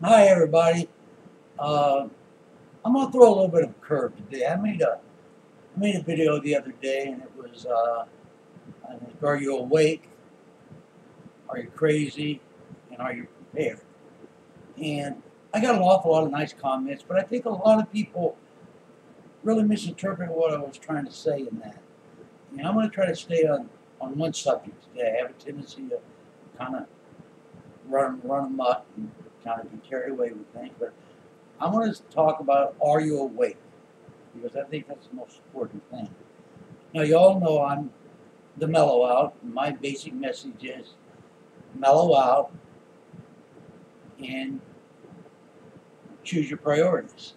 Hi, everybody. Uh, I'm gonna throw a little bit of a curve today. I made a video the other day, and it was I think, are you awake? Are you crazy? And are you prepared? And I got an awful lot of nice comments, but I think a lot of people really misinterpreted what I was trying to say in that. And I'm gonna try to stay on one subject today. I have a tendency to kind of run amok and kind of be carried away with things, but I want to talk about are you awake? Because I think that's the most important thing. Now, you all know I'm the Mellow Out. And my basic message is mellow out and choose your priorities.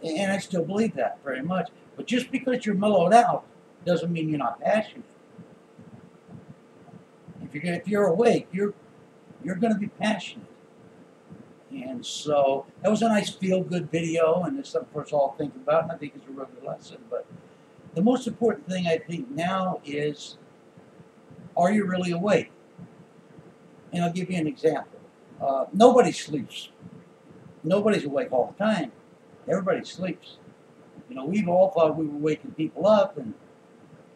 And I still believe that very much. But just because you're mellowed out doesn't mean you're not passionate. If you're awake, you're going to be passionate. And so that was a nice feel-good video, and it's something for us all to think about, and I think it's a real good lesson. But the most important thing I think now is, are you really awake? And I'll give you an example. Nobody sleeps. Nobody's awake all the time. Everybody sleeps. We've all thought we were waking people up, and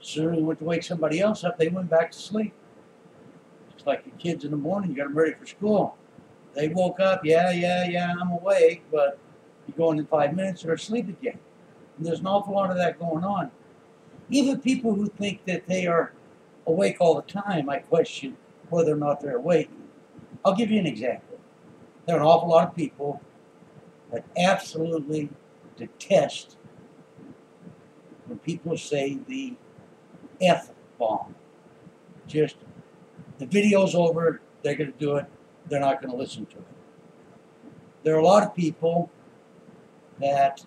as soon as we went to wake somebody else up, they went back to sleep. It's like the kids in the morning, you got them ready for school. They woke up, yeah, I'm awake, but you go in 5 minutes, they're asleep again. And there's an awful lot of that going on. Even people who think that they are awake all the time, I question whether or not they're awake. I'll give you an example. There are an awful lot of people that absolutely detest when people say the F bomb. Just, the video's over, they're going to do it, they're not going to listen to it. There are a lot of people that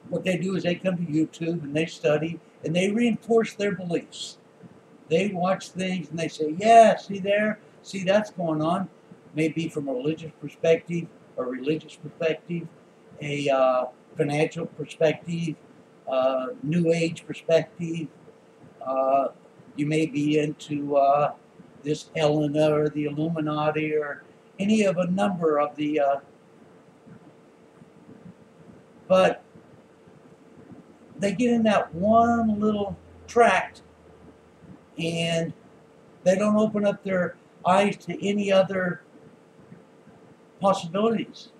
what they do is they come to YouTube and they study and they reinforce their beliefs. They watch things and they say, yeah, see there, see that's going on. Maybe from a religious perspective, a financial perspective, New Age perspective. You may be into this Helena or the Illuminati or any of a number of the, but they get in that one little tract and they don't open up their eyes to any other possibilities.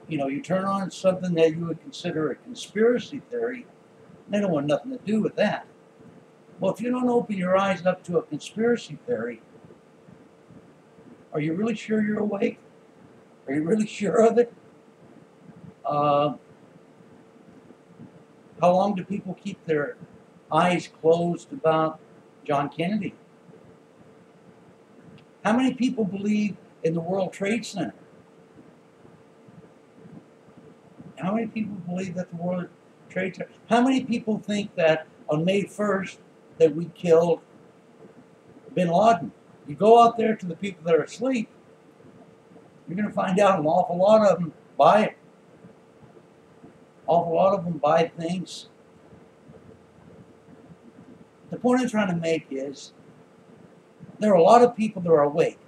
You turn on something that you would consider a conspiracy theory, they don't want nothing to do with that. Well, if you don't open your eyes up to a conspiracy theory, are you really sure you're awake? Are you really sure of it? How long do people keep their eyes closed about John Kennedy? How many people believe in the World Trade Center? How many people believe that the World Trade Center? How many people think that on May 1st that we killed bin Laden? You go out there to the people that are asleep, you're going to find out an awful lot of them buy it. Awful lot of them buy things. The point I'm trying to make is there are a lot of people that are awake.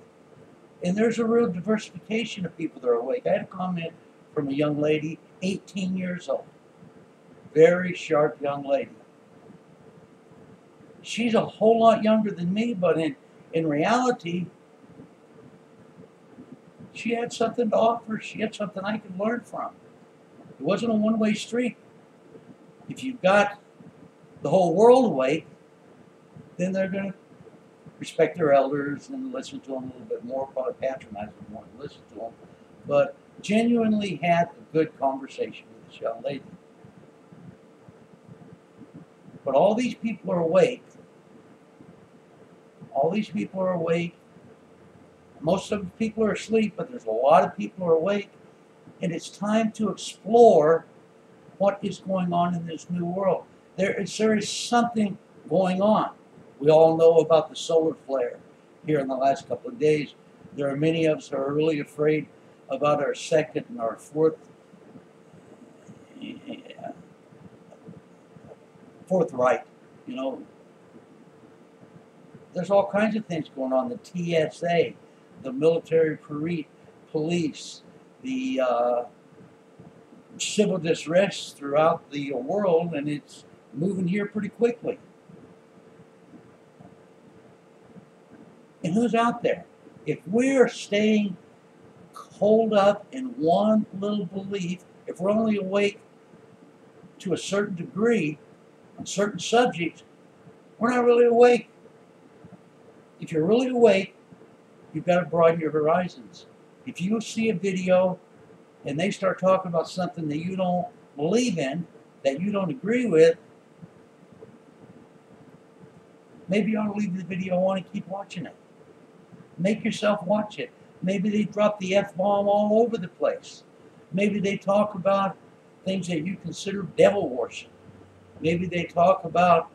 And there's a real diversification of people that are awake. I had a comment from a young lady, 18 years old. Very sharp young lady. She's a whole lot younger than me, but in reality, she had something to offer. She had something I could learn from. It wasn't a one-way street. If you've got the whole world awake, then they're going to respect their elders and listen to them a little bit more, probably patronize them more and listen to them. But genuinely had a good conversation with this young lady. But all these people are awake. All these people are awake. Most of the people are asleep, but there's a lot of people who are awake. And it's time to explore what is going on in this new world. There is something going on. We all know about the solar flare here in the last couple of days. There are many of us who are really afraid about our second and our fourth right. There's all kinds of things going on. The TSA, the military police, the civil distress throughout the world, and it's moving here pretty quickly. And who's out there? If we're staying holed up in one little belief, if we're only awake to a certain degree on certain subjects, we're not really awake. If you're really awake, you've got to broaden your horizons. If you see a video and they start talking about something that you don't believe in, that you don't agree with, maybe you ought to leave the video on and keep watching it. Make yourself watch it. Maybe they drop the F-bomb all over the place. Maybe they talk about things that you consider devil worship. Maybe they talk about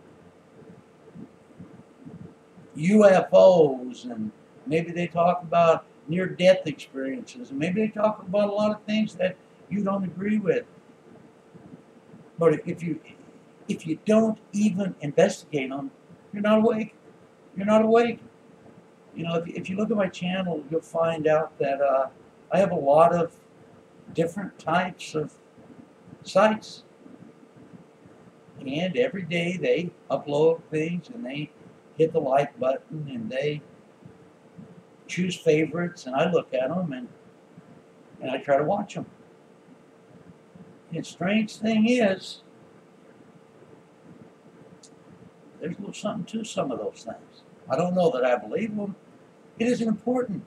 UFOs, and maybe they talk about near-death experiences, and maybe they talk about a lot of things that you don't agree with. But if you don't even investigate them, you're not awake. You're not awake. You know, if you look at my channel, you'll find out that I have a lot of different types of sites. And every day they upload things and they hit the like button and they choose favorites, and I look at them and I try to watch them. And the strange thing is, there's a little something to some of those things. I don't know that I believe them. It isn't important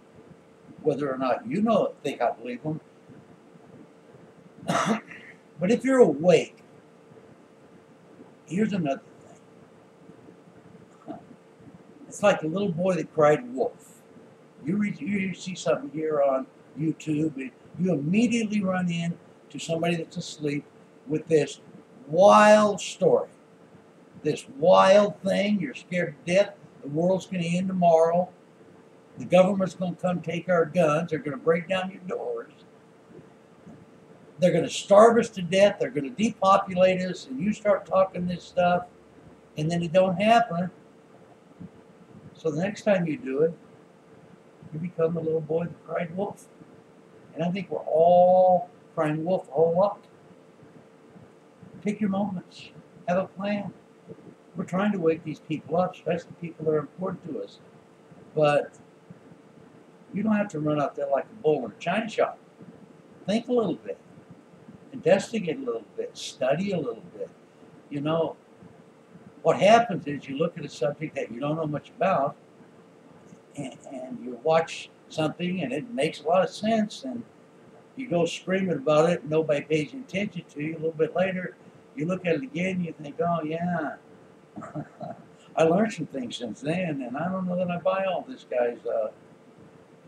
whether or not you think I believe them. But if you're awake, here's another thing. It's like a little boy that cried wolf. You see something here on YouTube, and you immediately run in to somebody that's asleep with this wild story. This wild thing, you're scared to death, the world's going to end tomorrow, the government's going to come take our guns, they're going to break down your doors, they're going to starve us to death, they're going to depopulate us, and you start talking this stuff, and then it don't happen. So the next time you do it, you become the little boy that cried wolf. And I think we're all crying wolf a whole lot. Take your moments. Have a plan. We're trying to wake these people up, especially people that are important to us. But you don't have to run out there like a bull in a china shop. Think a little bit. Investigate a little bit. Study a little bit. You know, what happens is you look at a subject that you don't know much about, and you watch something and it makes a lot of sense, and you go screaming about it and nobody pays attention to you. A little bit later, you look at it again and you think, oh yeah, I learned some things since then, and I don't know that I buy all this guy's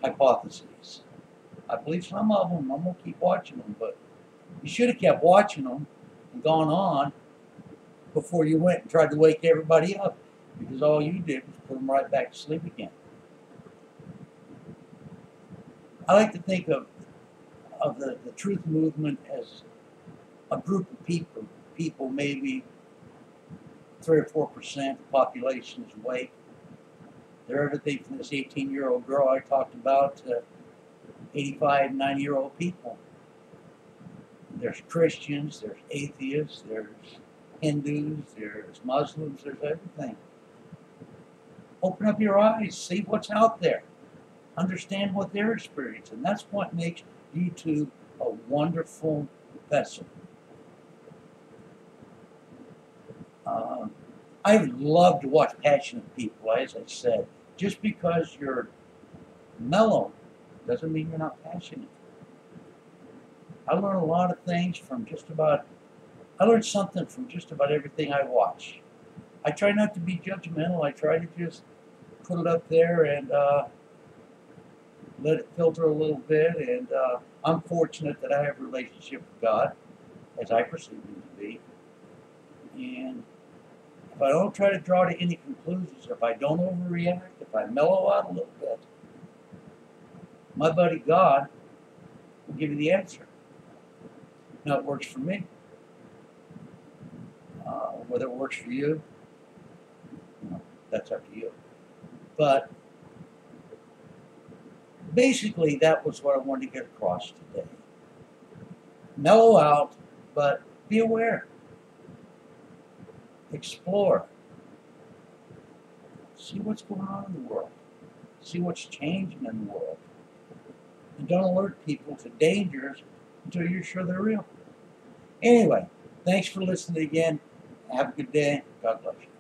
hypotheses. I believe some of them. I'm going to keep watching them, but you should have kept watching them and gone on before you went and tried to wake everybody up, because all you did was put them right back to sleep again. I like to think of the truth movement as a group of people, maybe 3 or 4% of the population is awake. They're everything from this 18-year-old girl I talked about to 85, 90-year-old people. There's Christians, there's atheists, there's Hindus, there's Muslims, there's everything. Open up your eyes, see what's out there. Understand what they're experiencing. That's what makes YouTube a wonderful vessel. I love to watch passionate people, as I said. Just because you're mellow doesn't mean you're not passionate. I learn a lot of things from I learn something from just about everything I watch. I try not to be judgmental. I try to just put it up there and let it filter a little bit. And I'm fortunate that I have a relationship with God, as I perceive him to be. And if I don't try to draw to any conclusions, if I don't overreact, if I mellow out a little bit, my buddy God will give you the answer. Now, it works for me. Whether it works for you, that's up to you. But basically, that was what I wanted to get across today. Mellow out, but be aware. Explore. See what's going on in the world. See what's changing in the world. And don't alert people to dangers until you're sure they're real. Anyway, thanks for listening again. Have a good day. God bless you.